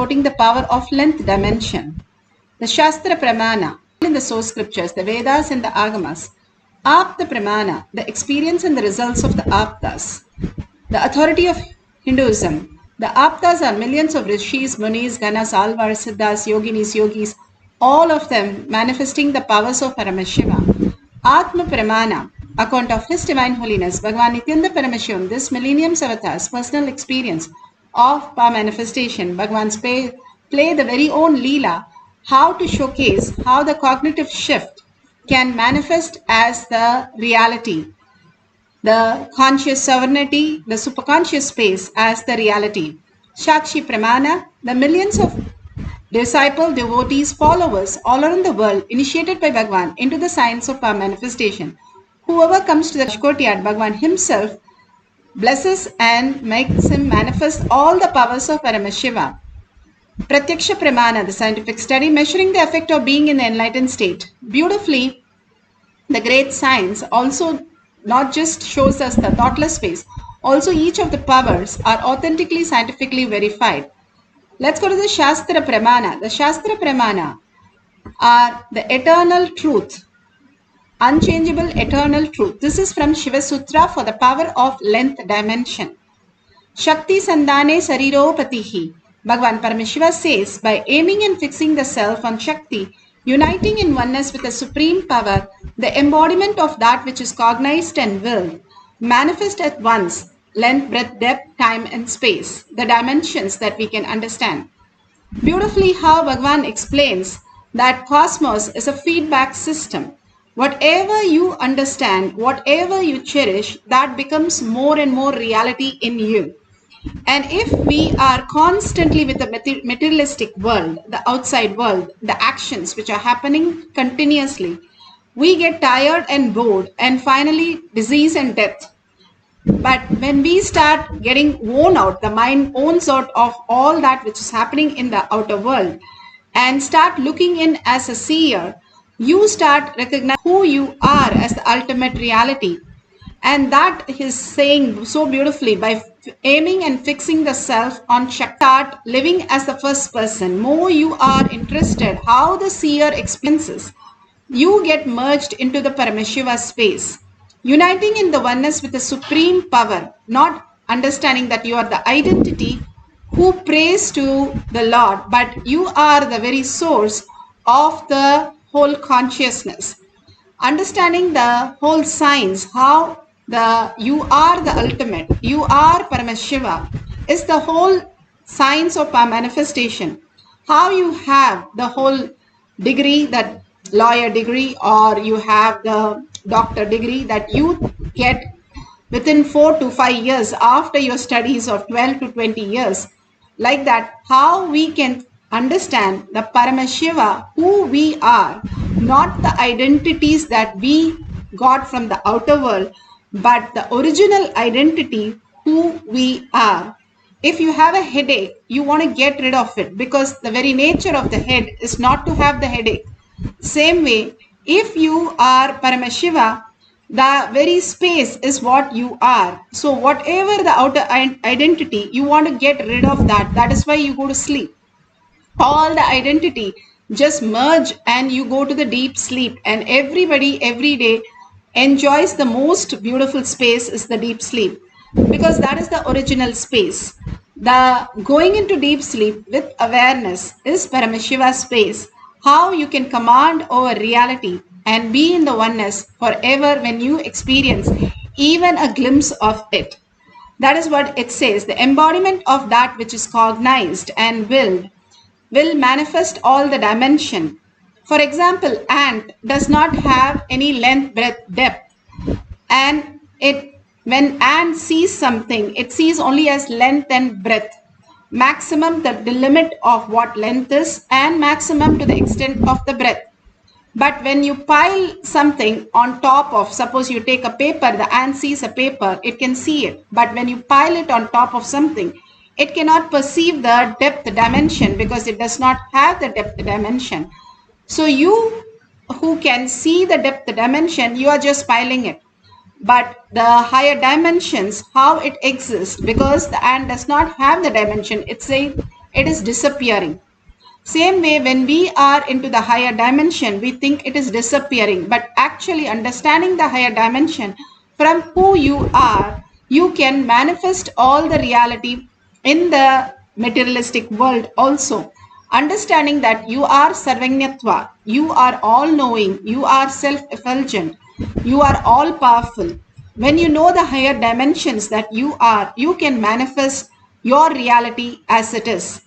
supporting the power of length dimension. The Shastra Pramana in the source scriptures, the Vedas and the Agamas. Apta Pramana, the experience and the results of the Aptas. The authority of Hinduism. The Aptas are millions of rishis, munis, ganas, alvars, siddhas, yoginis, yogis, all of them manifesting the powers of Paramashiva. Atma Pramana, account of His Divine Holiness, Bhagavan Nithyananda Paramashivam, this millennium's avatar's personal experience of power manifestation. Bhagavan's play the very own Leela, how to showcase how the cognitive shift can manifest as the reality, the conscious sovereignty, the superconscious space as the reality. Shakshi Pramana, the millions of disciple, devotees, followers all around the world initiated by Bhagavan into the science of power manifestation. Whoever comes to the Courtyard, Bhagavan himself blesses and makes him manifest all the powers of Paramashiva. Pratyaksha Pramana, the scientific study measuring the effect of being in the enlightened state. Beautifully, the great science also not just shows us the thoughtless space, also each of the powers are authentically scientifically verified. Let's go to the Shastra Pramana. The Shastra Pramana are the eternal truth, unchangeable eternal truth. This is from Shiva Sutra for the power of length dimension. Shakti Sandhane Sariropatihi. Bhagavan Paramashiva says, by aiming and fixing the self on Shakti, uniting in oneness with the supreme power, the embodiment of that which is cognized and willed, manifest at once length, breadth, depth, time and space, the dimensions that we can understand. Beautifully how Bhagavan explains that cosmos is a feedback system. Whatever you understand, whatever you cherish, that becomes more and more reality in you. And if we are constantly with the materialistic world, the outside world, the actions which are happening continuously, we get tired and bored and finally disease and death. But when we start getting worn out, the mind owns out of all that which is happening in the outer world and start looking in as a seer, you start recognizing who you are as the ultimate reality. And that is saying so beautifully, by aiming and fixing the self on Shakti, start living as the first person. More you are interested how the seer experiences, you get merged into the Paramashiva space, uniting in the oneness with the supreme power, not understanding that you are the identity who prays to the Lord, but you are the very source of the whole consciousness. Understanding the whole science, how you are the ultimate, you are Paramashiva, is the whole science of our manifestation. How you have the whole degree, that lawyer degree, or you have the doctor degree that you get within 4 to 5 years after your studies of 12 to 20 years. Like that, how we can understand the Paramashiva, who we are, not the identities that we got from the outer world, but the original identity who we are. If you have a headache, you want to get rid of it because the very nature of the head is not to have the headache. Same way, if you are Paramashiva, the very space is what you are. So whatever the outer identity, you want to get rid of that. That is why you go to sleep. All the identity just merge and you go to the deep sleep, and everybody every day enjoys the most beautiful space is the deep sleep, because that is the original space. The going into deep sleep with awareness is Paramashiva space. How you can command over reality and be in the oneness forever when you experience even a glimpse of it. That is what it says. The embodiment of that which is cognized and willed will manifest all the dimension. For example, ant does not have any length, breadth, depth. And when ant sees something, it sees only as length and breadth. Maximum, the limit of what length is, and maximum to the extent of the breadth. But when you pile something on top of, suppose you take a paper, the ant sees a paper, it can see it. But when you pile it on top of something, it cannot perceive the depth dimension because it does not have the depth dimension. So you who can see the depth dimension, you are just piling it. But the higher dimensions, how it exists, because the ant does not have the dimension, it's saying it is disappearing. Same way, when we are into the higher dimension, we think it is disappearing, but actually understanding the higher dimension from who you are, you can manifest all the reality in the materialistic world also. Understanding that you are Sarvanyatva, you are all knowing, you are self effulgent, you are all powerful. When you know the higher dimensions that you are, you can manifest your reality as it is.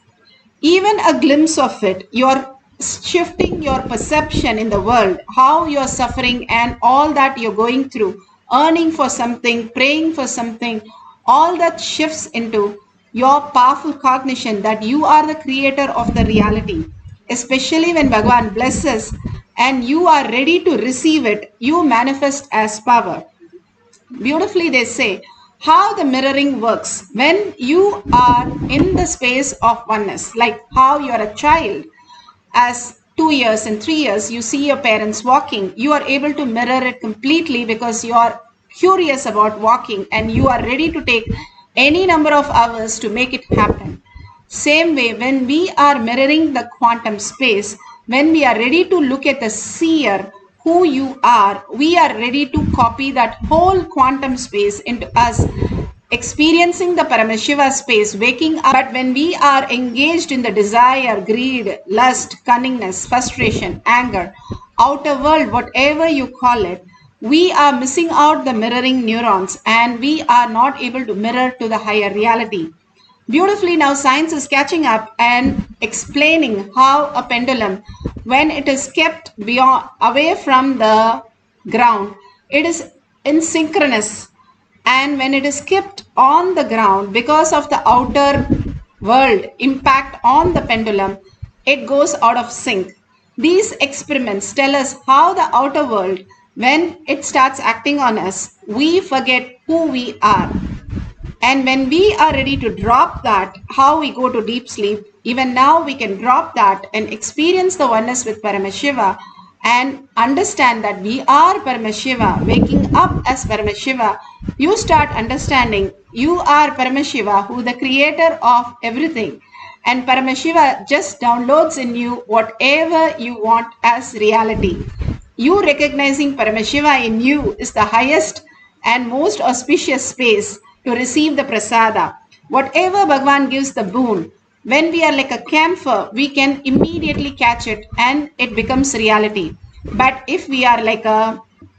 Even a glimpse of it, you're shifting your perception in the world, how you're suffering and all that you're going through, earning for something, praying for something, all that shifts into your powerful cognition that you are the creator of the reality. Especially when Bhagavan blesses and you are ready to receive it, you manifest as power. Beautifully they say how the mirroring works when you are in the space of oneness, like how you are a child. As 2 years and 3 years you see your parents walking, you are able to mirror it completely because you are curious about walking and you are ready to take any number of hours to make it happen. Same way, when we are mirroring the quantum space, when we are ready to look at the seer, who you are, we are ready to copy that whole quantum space into us, experiencing the Paramashiva space, waking up. But when we are engaged in the desire, greed, lust, cunningness, frustration, anger, outer world, whatever you call it, we are missing out the mirroring neurons and we are not able to mirror to the higher reality. Beautifully, now science is catching up and explaining how a pendulum, when it is kept beyond, away from the ground, it is asynchronous. And when it is kept on the ground, because of the outer world impact on the pendulum, it goes out of sync. These experiments tell us how the outer world, when it starts acting on us, we forget who we are. And when we are ready to drop that, how we go to deep sleep, even now we can drop that and experience the oneness with Paramashiva and understand that we are Paramashiva, waking up as Paramashiva. You start understanding you are Paramashiva, who the creator of everything. And Paramashiva just downloads in you whatever you want as reality. You recognizing Paramashiva in you is the highest and most auspicious space to receive the prasada. Whatever Bhagavan gives the boon, when we are like a camphor, we can immediately catch it and it becomes reality. But if we are like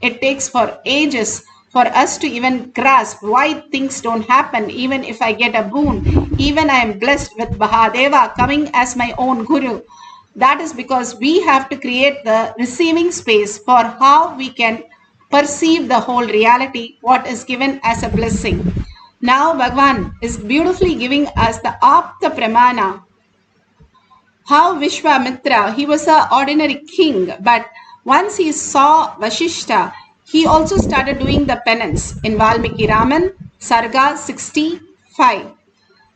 it takes for ages for us to even grasp why things don't happen. Even if I get a boon, even I am blessed with Bahadeva coming as my own guru. That is because we have to create the receiving space for how we can perceive the whole reality, what is given as a blessing. Now Bhagavan is beautifully giving us the Apta Pramana. How Vishwamitra, he was an ordinary king, but once he saw Vashishta, he also started doing the penance in Valmiki Raman, Sarga 65.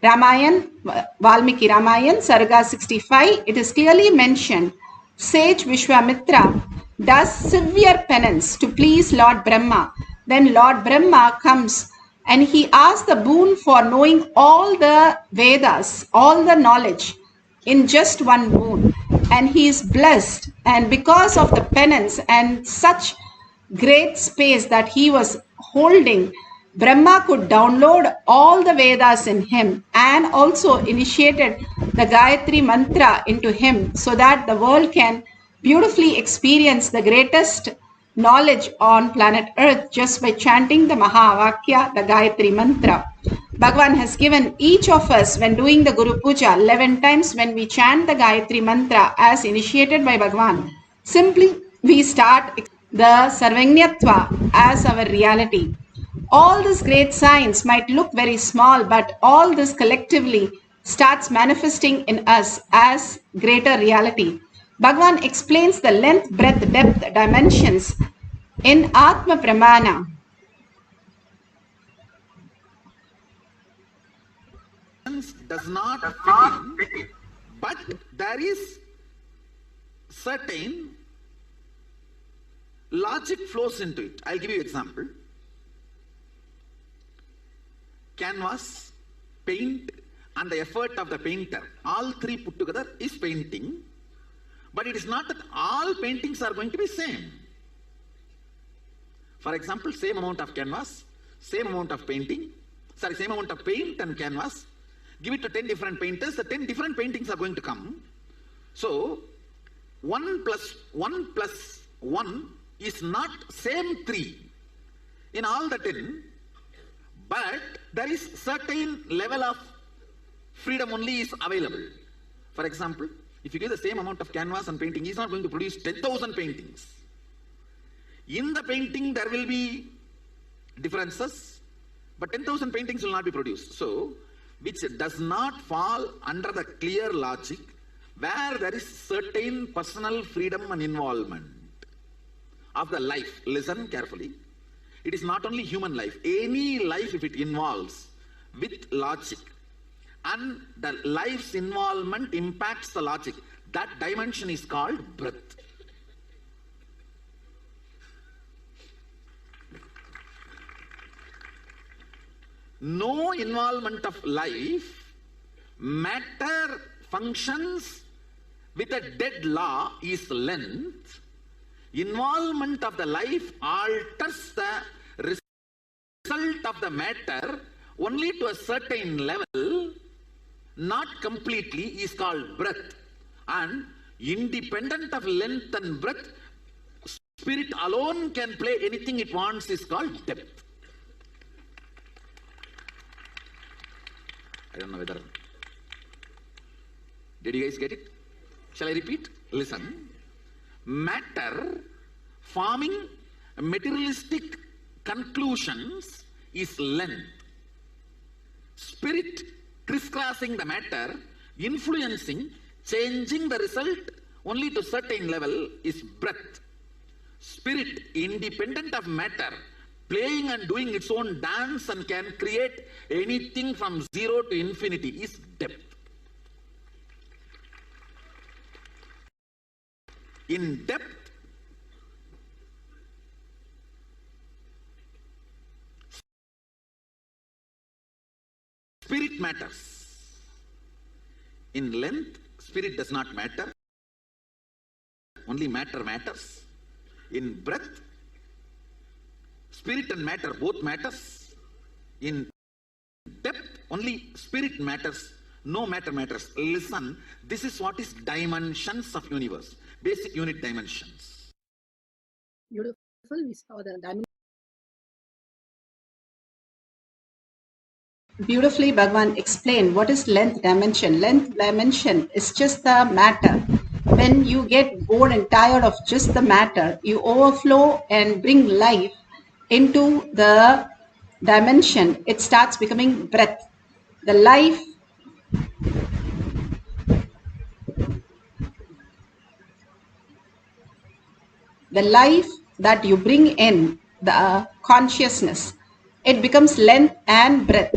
Valmiki Ramayan, Sarga 65, it is clearly mentioned, sage Vishwamitra does severe penance to please Lord Brahma. Then Lord Brahma comes and he asks the boon for knowing all the Vedas, all the knowledge in just one boon. And he is blessed. And because of the penance and such great space that he was holding, Brahma could download all the Vedas in him and also initiated the Gayatri mantra into him so that the world can beautifully experience the greatest knowledge on planet Earth just by chanting the Mahavakya, the Gayatri mantra. Bhagavan has given each of us, when doing the Guru Puja, 11 times when we chant the Gayatri mantra as initiated by Bhagavan, simply we start the Sarvanyatva as our reality. All these great signs might look very small, but all this collectively starts manifesting in us as greater reality. Bhagavan explains the length, breadth, depth, dimensions in Atma Pramana. Does not fit in, but there is certain logic flows into it. I'll give you an example. Canvas, paint and the effort of the painter, all three put together is painting. But it is not that all paintings are going to be same. For example, same amount of canvas, same amount of painting, same amount of paint and canvas, give it to 10 different painters, the 10 different paintings are going to come. So, 1 plus 1 plus 1 is not same 3 in all the 10, but there is certain level of freedom only is available. For example, if you give the same amount of canvas and painting, he is not going to produce 10,000 paintings. In the painting, there will be differences, but 10,000 paintings will not be produced. So, which does not fall under the clear logic, where there is certain personal freedom and involvement of the life. Listen carefully. It is not only human life. Any life, if it involves with logic, and the life's involvement impacts the logic, that dimension is called breath. No involvement of life, matter functions with a dead law is length. Involvement of the life alters the result of the matter only to a certain level, not completely, is called breath. And independent of length and breadth, spirit alone can play anything it wants is called depth. I don't know whether... Did you guys get it? Shall I repeat? Listen. Matter forming materialistic conclusions is length. Spirit crisscrossing the matter, influencing, changing the result only to certain level is breath. Spirit, independent of matter, playing and doing its own dance and can create anything from zero to infinity is depth. In depth, spirit matters. In length, spirit does not matter. Only matter matters. In breadth, spirit and matter both matters. In depth, only spirit matters. No matter matters. Listen, this is what is dimensions of universe. Basic unit dimensions. Beautiful. We saw the dimension. Beautifully, Bhagavan explained what is length dimension. Length dimension is just the matter. When you get bored and tired of just the matter, you overflow and bring life into the dimension. It starts becoming breath. The life that you bring in, the consciousness, it becomes length and breath.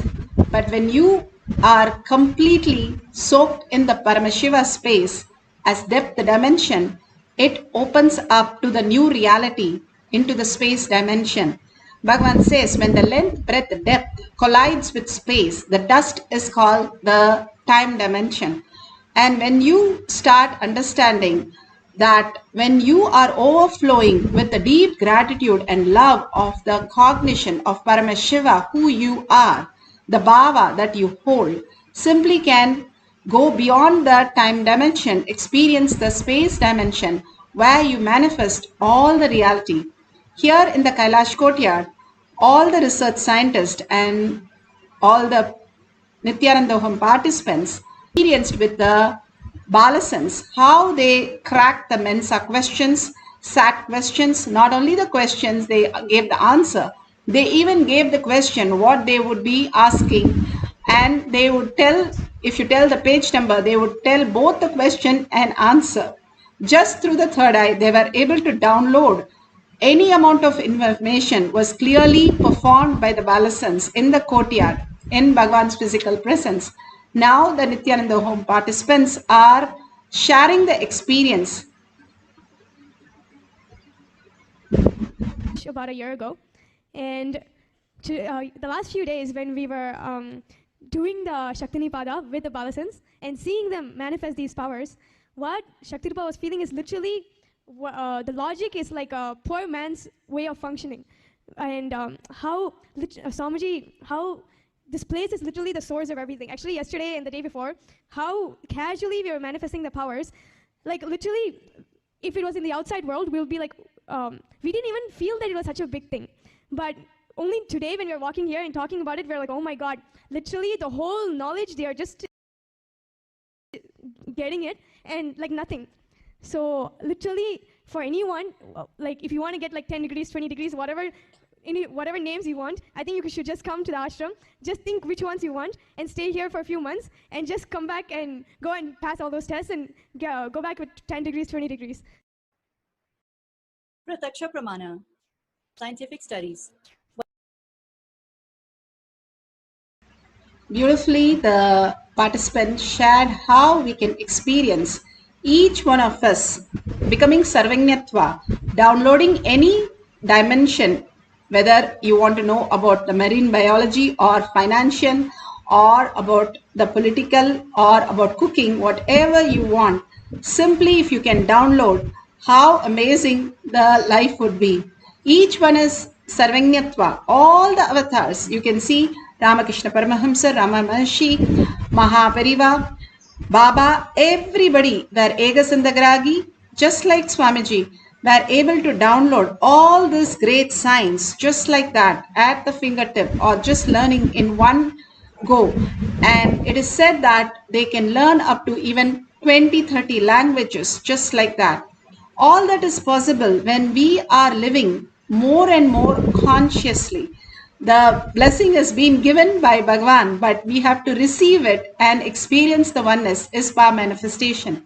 But when you are completely soaked in the Paramashiva space as depth dimension, it opens up to the new reality into the space dimension. Bhagavan says when the length, breadth, depth collides with space, the dust is called the time dimension. And when you start understanding that when you are overflowing with the deep gratitude and love of the cognition of Paramashiva, who you are, the bhava that you hold, simply can go beyond the time dimension, experience the space dimension where you manifest all the reality. Here in the Kailash courtyard, all the research scientists and all the Nithyananda participants experienced with the Balasans, how they cracked the Mensa questions, SAT questions. Not only the questions, they gave the answer. They even gave the question what they would be asking, and they would tell, if you tell the page number, they would tell both the question and answer. Just through the third eye, they were able to download any amount of information was clearly performed by the Balasans in the courtyard in Bhagavan's physical presence. Now the Nithyananda Home participants are sharing the experience. About a year ago, and the last few days when we were doing the Shaktinipada with the Balasans and seeing them manifest these powers, what Shaktinipada was feeling is literally the logic is like a poor man's way of functioning. And how Swamiji, how this place is literally the source of everything. Actually, yesterday and the day before, how casually we were manifesting the powers. Like literally, if it was in the outside world, we'll be like, we didn't even feel that it was such a big thing. But only today when we were walking here and talking about it, we're like, oh my God, literally the whole knowledge, they are just getting it and like nothing. So literally for anyone, like if you want to get like 10 degrees, 20 degrees, whatever names you want, I think you should just come to the ashram, just think which ones you want and stay here for a few months and just come back and go and pass all those tests and go back with 10 degrees, 20 degrees. Prataksha Pramana, scientific studies. Beautifully, the participants shared how we can experience each one of us becoming Sarvanyatva, downloading any dimension, whether you want to know about the marine biology or financial or about the political or about cooking, whatever you want. Simply, if you can download, how amazing the life would be. Each one is Sarvanyatva. All the avatars, you can see Ramakrishna Paramahamsa, Rama Maharshi, Mahapariva, Baba, everybody were Egasandagragi, just like Swamiji, were able to download all this great science just like that at the fingertip or just learning in one go. And it is said that they can learn up to even 20-30 languages just like that. All that is possible when we are living more and more consciously. The blessing has been given by Bhagavan, but we have to receive it and experience the oneness is by manifestation.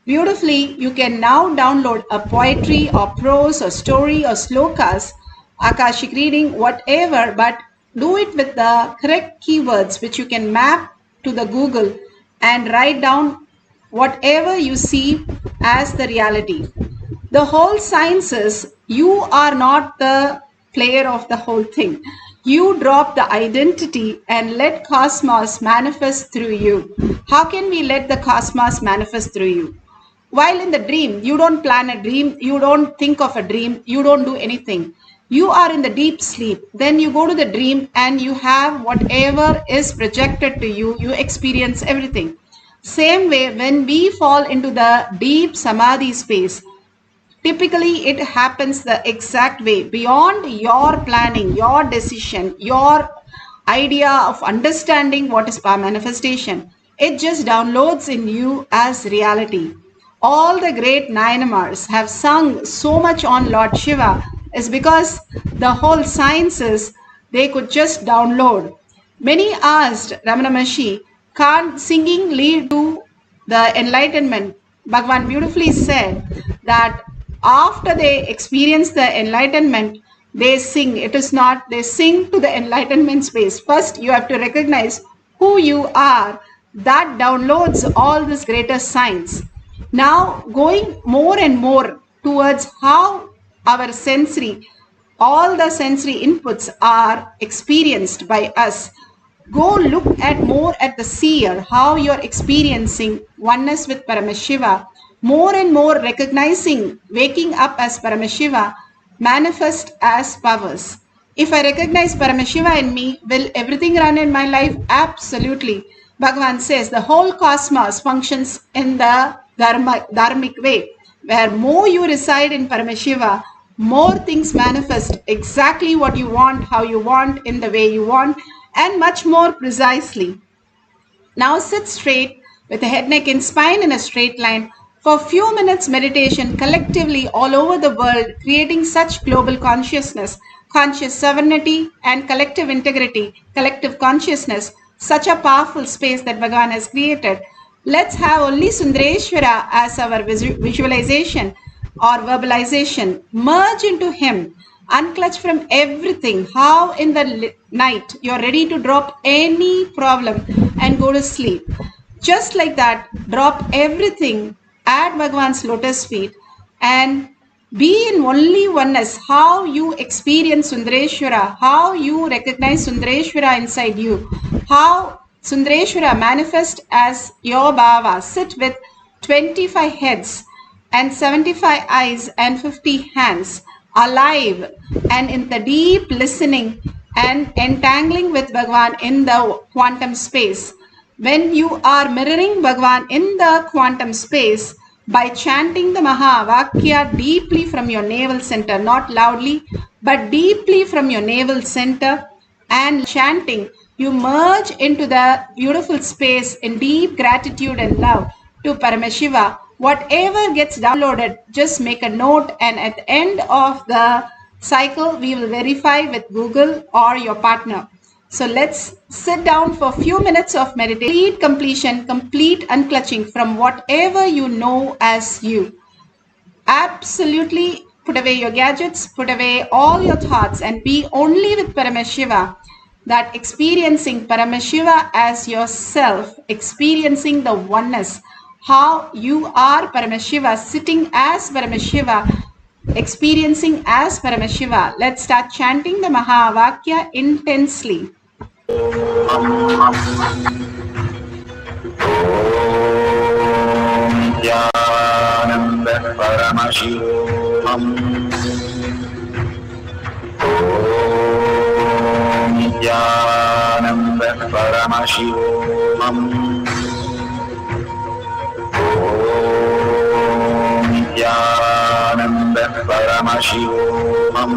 Beautifully, you can now download a poetry or prose or story or slokas, Akashic reading, whatever, but do it with the correct keywords which you can map to the Google and write down whatever you see as the reality. The whole science is you are not the player of the whole thing. You drop the identity and let cosmos manifest through you. How can we let the cosmos manifest through you? While in the dream, you don't plan a dream, you don't think of a dream, you don't do anything. You are in the deep sleep. Then you go to the dream and you have whatever is projected to you, you experience everything. Same way, when we fall into the deep samadhi space, typically it happens the exact way, beyond your planning, your decision, your idea of understanding what is power manifestation. It just downloads in you as reality. All the great Nayanamars have sung so much on Lord Shiva is because the whole sciences they could just download. Many asked Ramana Maharshi, can't singing lead to the enlightenment? Bhagavan beautifully said that after they experience the enlightenment, they sing. It is not, they sing to the enlightenment space. First, you have to recognize who you are. That downloads all this greater science. Now, going more and more towards how our sensory, all the sensory inputs are experienced by us. Go look at more at the seer, how you're experiencing oneness with Paramashiva. More and more recognizing, waking up as Paramashiva, manifest as powers. If I recognize Paramashiva in me, will everything run in my life? Absolutely. Bhagavan says the whole cosmos functions in the dharmic way, where more you reside in Paramashiva, more things manifest exactly what you want, how you want, in the way you want, and much more precisely. Now sit straight with the head, neck, and spine in a straight line. For a few minutes meditation collectively all over the world, creating such global consciousness, conscious sovereignty and collective integrity, collective consciousness, such a powerful space that Bhagavan has created. Let's have only Sundareshwara as our visualization or verbalization. Merge into him, unclutch from everything. How in the night you're ready to drop any problem and go to sleep. Just like that, drop everything at Bhagavan's lotus feet and be in only oneness. How you experience Sundareshwara, how you recognize Sundareshwara inside you, how Sundareshwara, manifest as your Bhava. Sit with 25 heads and 75 eyes and 50 hands, alive and in the deep listening and entangling with Bhagavan in the quantum space. When you are mirroring Bhagavan in the quantum space by chanting the Mahavakya deeply from your navel center, not loudly, but deeply from your navel center, and chanting, you merge into the beautiful space in deep gratitude and love to Paramashiva. Whatever gets downloaded, just make a note, and at the end of the cycle, we will verify with Google or your partner. So let's sit down for a few minutes of meditation, complete completion, complete unclutching from whatever you know as you. Absolutely put away your gadgets, put away all your thoughts, and be only with Paramashiva. That experiencing Paramashiva as yourself, experiencing the oneness, how you are Paramashiva, sitting as Paramashiva, experiencing as Paramashiva. Let's start chanting the Mahavakya intensely. Nithyananda Paramashivam. Nithyananda Paramashivam. Nithyananda Paramashivam.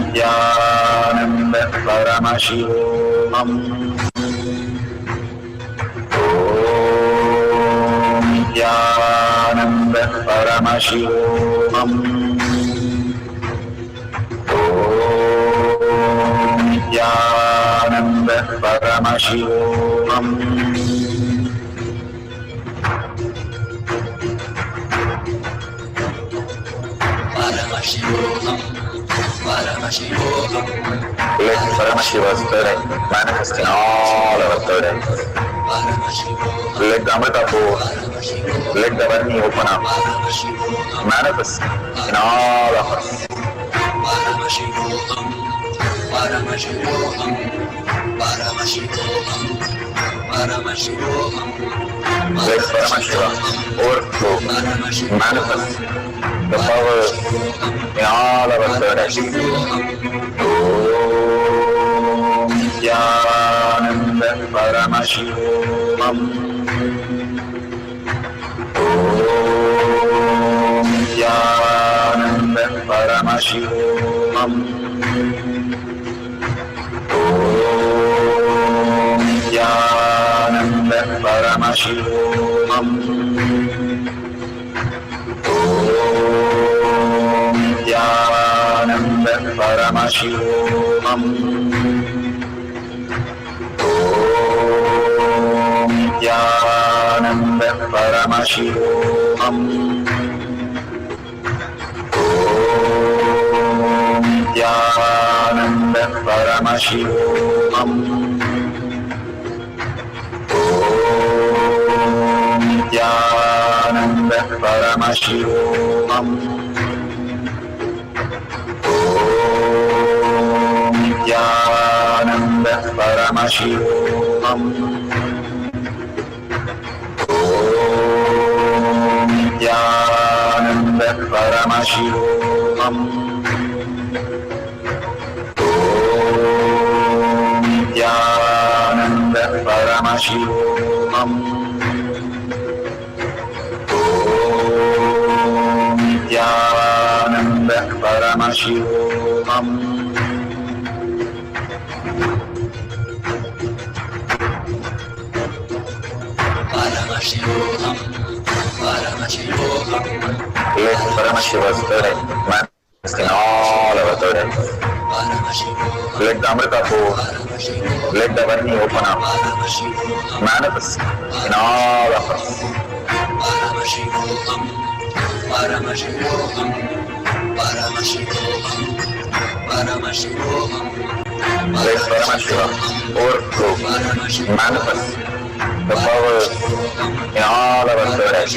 Nithyananda Paramashivam. Nithyananda Paramashivoham. Nithyananda Paramashivoham. Paramashivoham. Paramashivoham. Let Paramashiva's third eye manifest in all our third eyes. Let the Amrita pour, let the Varni open up, manifest in all of us. Paramashivoham, Paramashivoham, Paramashivoham, Paramashivoham. Let Paramashiva overflow, manifest the power in all of us third eyes. Nithyananda Paramashivoham. Nithyananda Paramashivoham. Nithyananda Paramashivoham. Nithyananda Paramashivoham. Nithyananda Paramashivoham. Nithyananda Paramashivoham. Nithyananda Paramashivoham. Nithyananda Paramashivoham. Nithyananda Paramashivoham. Nithyananda Paramashivoham. Nithyananda Paramashivoham. Paramashivoham. Paramashivoham. Let Paramashiva's third eye manifest in all our third eyes. Let the Amrita pour, let the Varni open up, manifest in all of us. Paramashivoham. Paramashivoham. Paramashivoham. Paramashivoham. Let Paramashiva overflow, manifest the power in all our third eyes.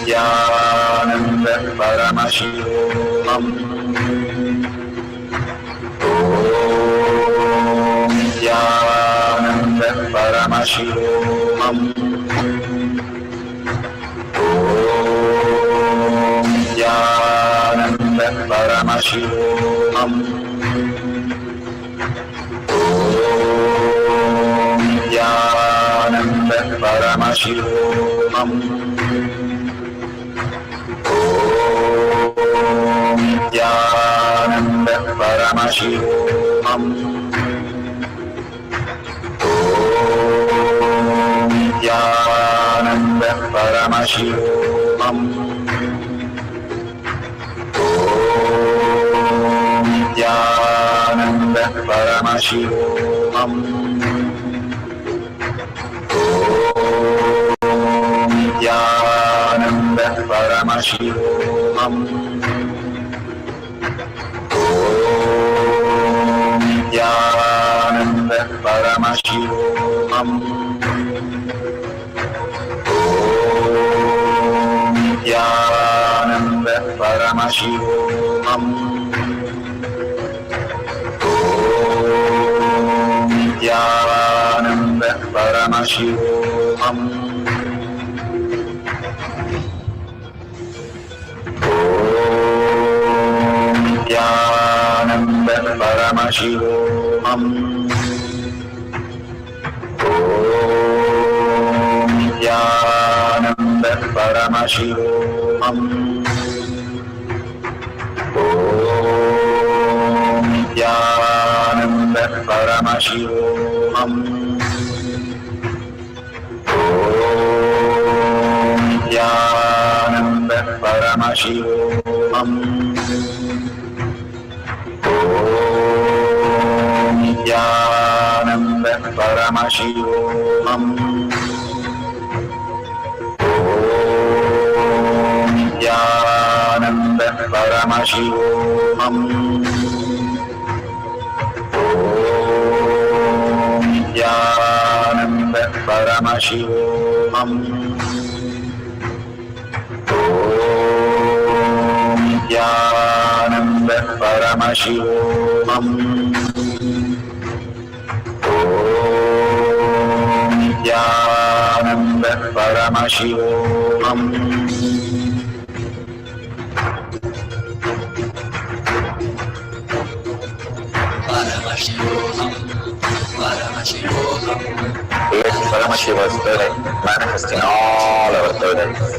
Nithyananda Paramashivoham. Paramashivoham. Om Nithyananda Paramashivam. Om Nithyananda Paramashivam. Om Nithyananda Paramashivam. Om Nithyananda Paramashivam. Om Nithyananda Paramashivoham. Om Nithyananda Paramashivoham. Om Nithyananda Paramashivoham. Om Nithyananda Paramashivoham. Om Nithyananda Paramashivoham. Om Nithyananda Paramashivoham. Om Nithyananda Paramashivoham. Om Nithyananda Paramashivoham. Om Nithyananda Paramashivoham. Om Nithyananda Paramashivoham. Om Nithyananda Paramashivoham. Om Nithyananda Paramashivoham. Om Nithyananda Paramashivoham. Om Nithyananda Paramashivoham. Paramashivoham, Paramashivoham. Let Paramashiva's spirit manifest in all our third eyes.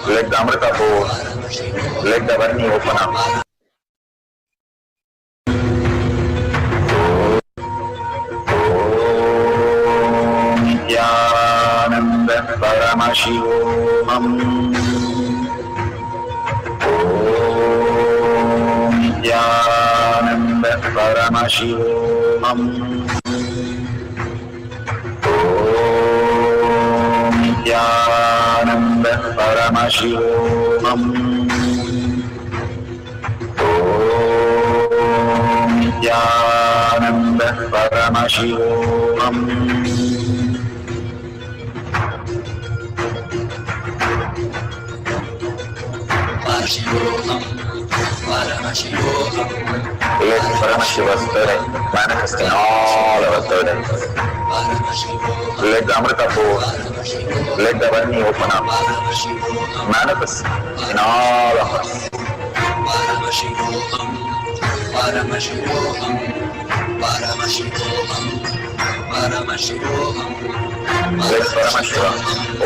Let the Amrita pour, let the Varni open up. Om Nithyananda Paramashivoham. Om Nithyananda Paramashivoham. Om Nithyananda Paramashivoham. Om Nithyananda Paramashivoham. Paramashivoham, Paramashivoham. Let Paramashiva's spirit manifest in all our third eyes. Let the Amrita pour, let the Varni open up. Manifest in all of us. Paramashivoham, Paramashivoham, Paramashivoham, Paramashivoham. Let Paramashiva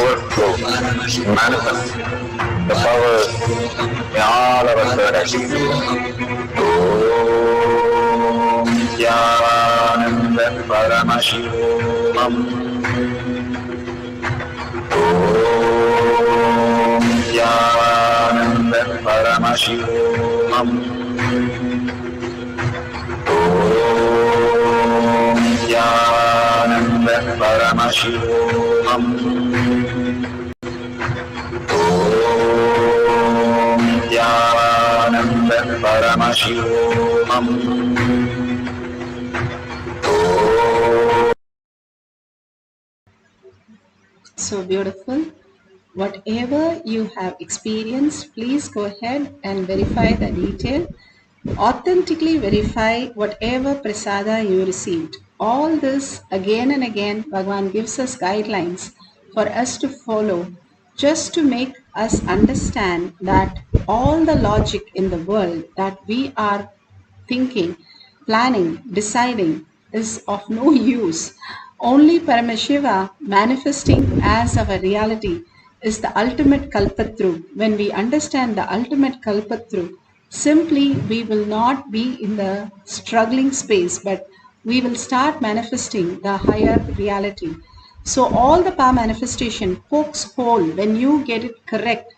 overflow, manifest the power in all of us third eyes. Om Nithyananda Paramashivoham. Om Nithyananda Paramashivoham. Om Nithyananda Paramashivoham. Om Nithyananda Paramashivoham. So beautiful. Whatever you have experienced, please go ahead and verify the detail Authentically verify whatever prasada you received. All this again and again, Bhagavan gives us guidelines for us to follow just to make us understand that all the logic in the world that we are thinking, planning, deciding is of no use. Only Paramashiva manifesting as our reality is the ultimate kalpatru. When we understand the ultimate kalpatru, simply we will not be in the struggling space, but we will start manifesting the higher reality. So all the power manifestation pokes hole when you get it correct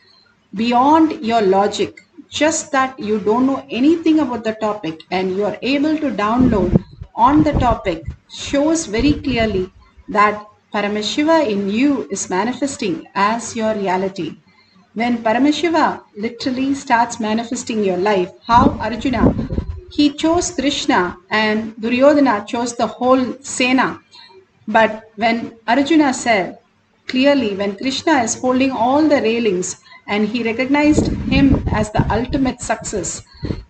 beyond your logic, just that you don't know anything about the topic and you are able to download on the topic, shows very clearly that Paramashiva in you is manifesting as your reality. When Paramashiva literally starts manifesting your life, how Arjuna, he chose Krishna and Duryodhana chose the whole Sena. But when Arjuna said clearly, when Krishna is holding all the railings and he recognized him as the ultimate success,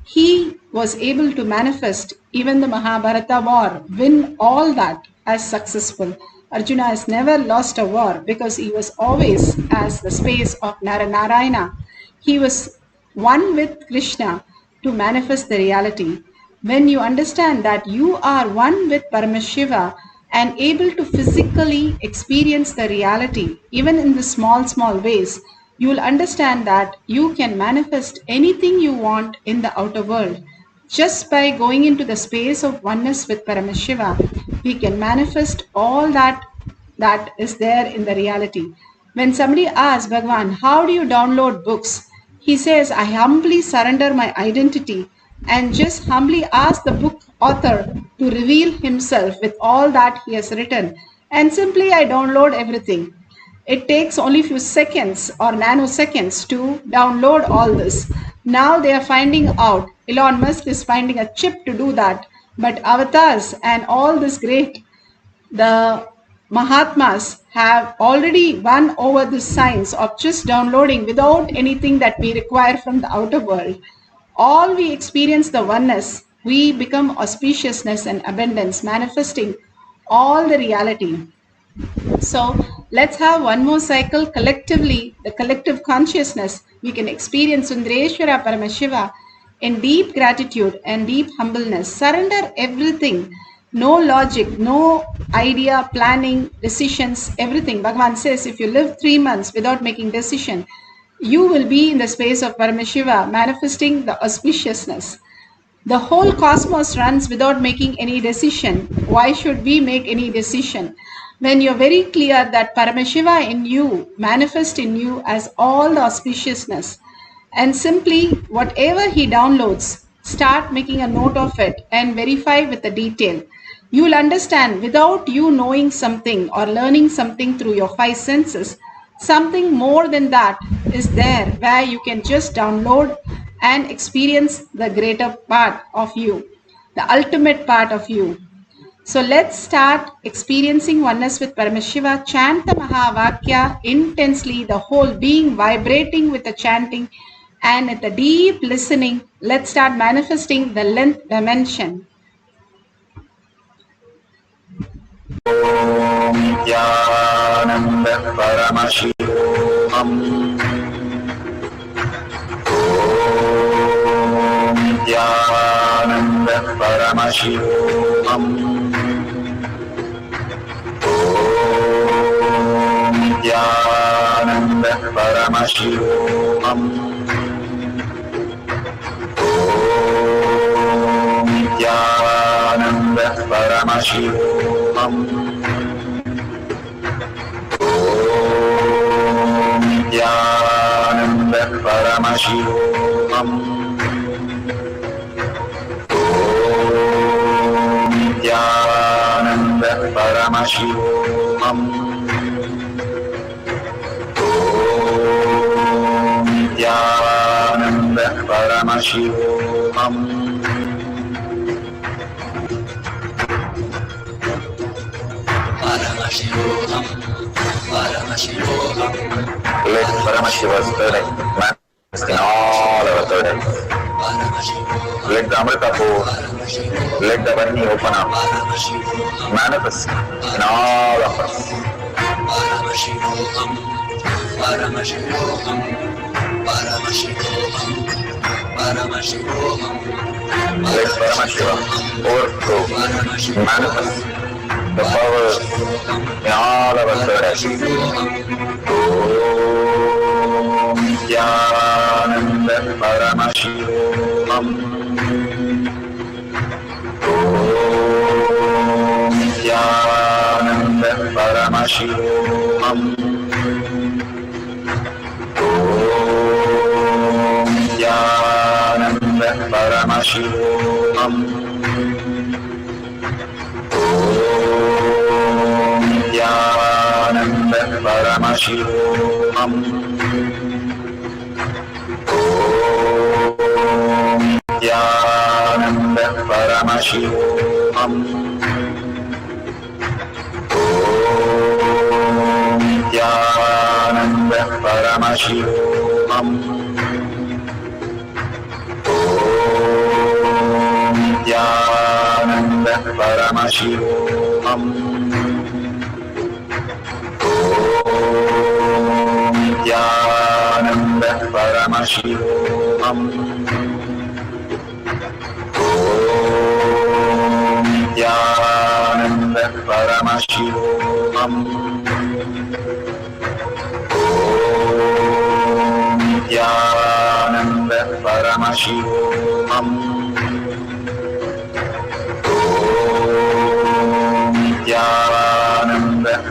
he was able to manifest even the Mahabharata war, win all that as successful. Arjuna has never lost a war because he was always as the space of Narayana. He was one with Krishna to manifest the reality. When you understand that you are one with Paramashiva and able to physically experience the reality, even in the small ways, you will understand that you can manifest anything you want in the outer world. Just by going into the space of oneness with Paramashiva, we can manifest all that is there in the reality. When somebody asks Bhagavan, how do you download books? He says, I humbly surrender my identity and just humbly ask the book author to reveal himself with all that he has written. And simply I download everything. It takes only few seconds or nanoseconds to download all this. Now they are finding out, Elon Musk is finding a chip to do that. But avatars and all this great, the Mahatmas have already won over this science of just downloading without anything that we require from the outer world. All we experience the oneness, we become auspiciousness and abundance, manifesting all the reality. So let's have one more cycle collectively, the collective consciousness. We can experience Sundareshwara Paramashiva in deep gratitude and deep humbleness. Surrender everything. No logic, no idea, planning, decisions, everything. Bhagavan says if you live 3 months without making decision, you will be in the space of Paramashiva, manifesting the auspiciousness. The whole cosmos runs without making any decision. Why should we make any decision? When you're very clear that Paramashiva in you, manifest in you as all the auspiciousness, and simply whatever he downloads, start making a note of it and verify with the detail. You will understand without you knowing something or learning something through your 5 senses, something more than that is there where you can just download and experience the greater part of you, the ultimate part of you. So let's start experiencing oneness with Paramashiva. Chant the Mahavakya intensely, the whole being vibrating with the chanting, and at the deep listening, let's start manifesting the length dimension. Om Nithyananda Paramashivoham. Om Nithyananda Paramashivoham. Om Nithyananda Paramashivoham. Om Nithyananda Paramashivoham. Om Nithyananda Paramashivoham. Om Nithyananda Paramashivoham. Om Nithyananda Paramashivoham. Paramashivoham, Paramashivoham, Let Paramashiva's spirit manifest in all our third eye. Let the Amrita pour. Let the Varni open up. Manifest in all of us. Paramashivoham, Paramashivoham, Paramashivoham, Paramashivoham. Let Paramashivam overflow, manifest the powers in all of us. Om Nithyananda Paramashivam. Om Nithyananda Paramashivam. Om Nithyananda Paramashivoham. Om Nithyananda Paramashivoham. Om Nithyananda Paramashivoham. Om Nithyananda Paramashivoham. Om Nithyananda Paramashivoham. Om Nithyananda Paramashivoham. Om Nithyananda Paramashivoham. Om Nithyananda Paramashivoham. Om Nithyananda Paramashivoham. Om Nithyananda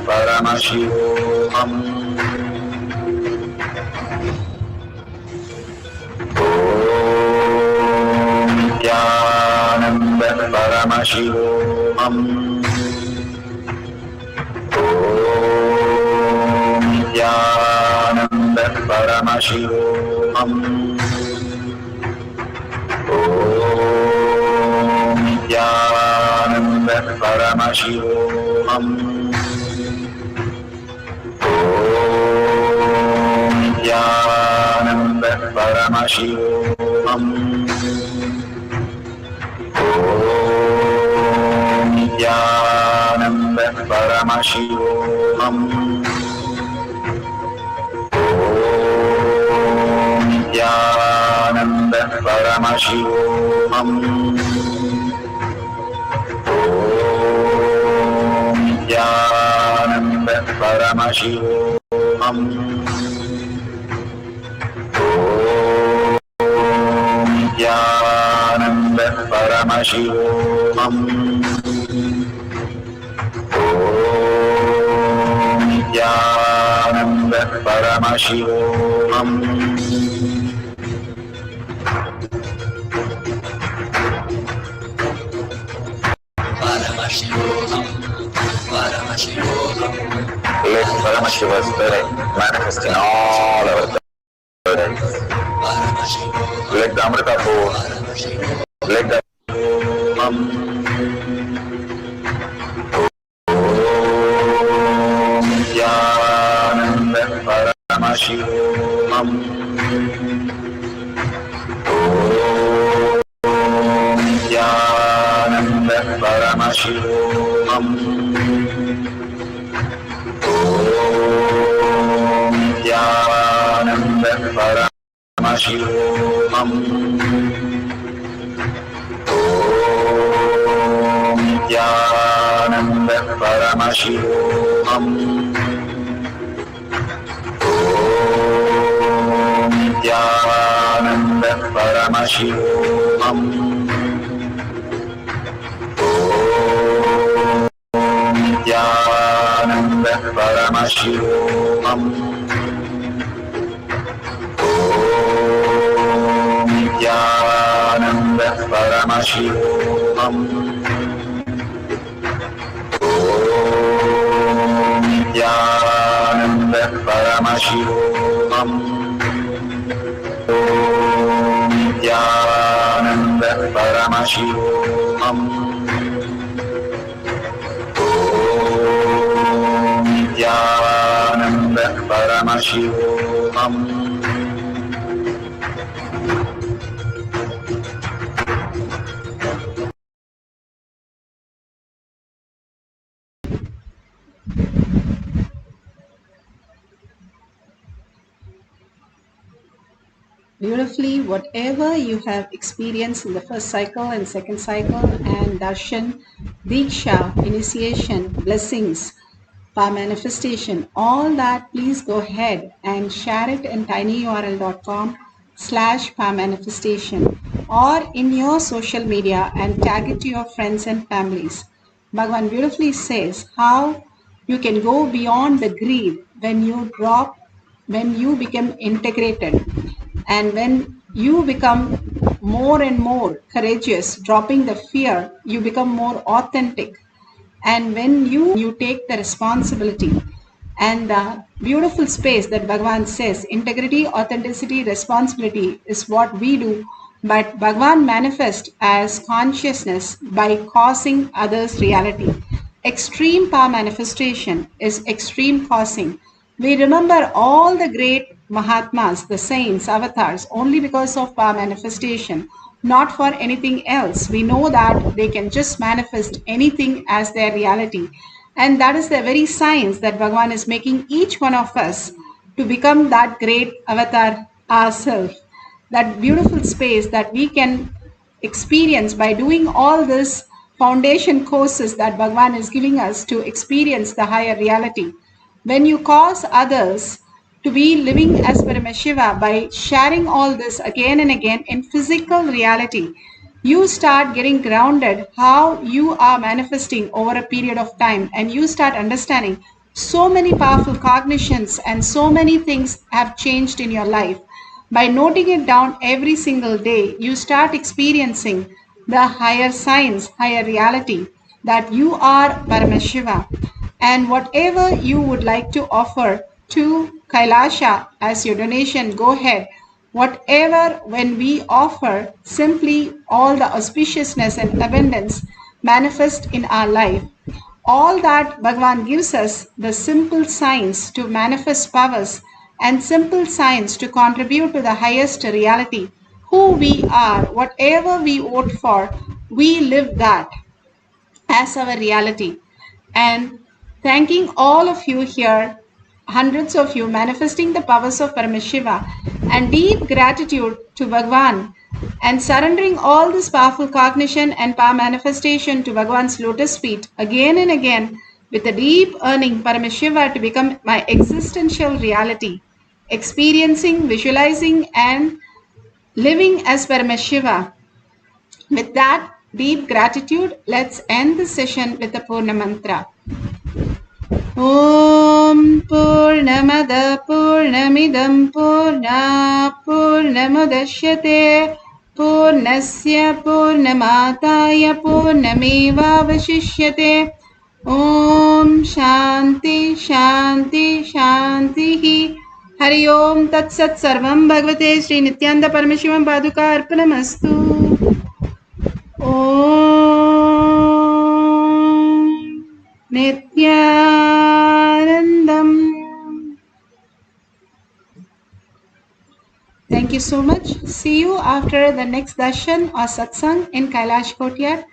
Paramashivoham. Om Nithyananda Paramashivoham. Om Nithyananda Paramashivoham. Om Nithyananda Paramashivoham. Om Nithyananda Paramashivoham. Om Nithyananda Paramashivoham. Om Nithyananda Paramashivoham. Om Nithyananda Paramashivoham. Om Nithyananda Paramashivoham. Paramashivoham, Paramashivoham. Let Paramashiva's spirit manifest in all our burdens. Let the Amrita pour. Let the Om Nithyananda Paramashivoham. Om Nithyananda Paramashivoham. Om Nithyananda Paramashivoham. Om Nithyananda Paramashivoham. Om Nithyananda Paramashivoham. Om Nithyananda Paramashivoham. Om Nithyananda Paramashivoham. Om Nithyananda Paramashivoham. Om Nithyananda Paramashivoham. Om Nithyananda Paramashivoham. beautifully whatever you have experienced in the first cycle and second cycle and darshan, diksha, initiation, blessings, power manifestation, all that, please go ahead and share it in tinyurl.com/power manifestation or in your social media and tag it to your friends and families. Bhagavan beautifully says how you can go beyond the greed when you become integrated, and when you become more and more courageous, dropping the fear, you become more authentic. And when you take the responsibility and the beautiful space that Bhagavan says, integrity, authenticity, responsibility is what we do, but Bhagavan manifests as consciousness by causing others reality. Extreme power manifestation is extreme causing. We remember all the great Mahatmas, the saints, avatars, only because of power manifestation, not for anything else. We know that they can just manifest anything as their reality. And that is the very science that Bhagavan is making each one of us to become that great avatar ourselves. That beautiful space that we can experience by doing all this foundation courses that Bhagavan is giving us to experience the higher reality. When you cause others to be living as Paramashiva by sharing all this again and again in physical reality, you start getting grounded how you are manifesting over a period of time, and you start understanding so many powerful cognitions and so many things have changed in your life. By noting it down every single day, you start experiencing the higher science, higher reality that you are Paramashiva. And whatever you would like to offer to Kailasha as your donation, go ahead. Whatever, when we offer, simply all the auspiciousness and abundance manifest in our life. All that Bhagavan gives us, the simple signs to manifest powers and simple signs to contribute to the highest reality. Who we are, whatever we vote for, we live that as our reality. And thanking all of you here, hundreds of you, manifesting the powers of Paramashiva, and deep gratitude to Bhagavan, and surrendering all this powerful cognition and power manifestation to Bhagavan's lotus feet again and again, with a deep yearning Paramashiva to become my existential reality, experiencing, visualizing, and living as Paramashiva. With that deep gratitude, let's end the session with the Purna Mantra. Om Purnamada Purnamidam Purna Purnamudashyate Purnasya Purnamataya Purnameva Vashishyate. Om Shanti Shanti Shanti. Hari Om Tat Sat Sarvam Bhagavate Sri Nithyananda Paramashivam Paduka Arpanamastu. Om Nithyanandam. Thank you so much. See you after the next darshan or satsang in Kailash Courtyard.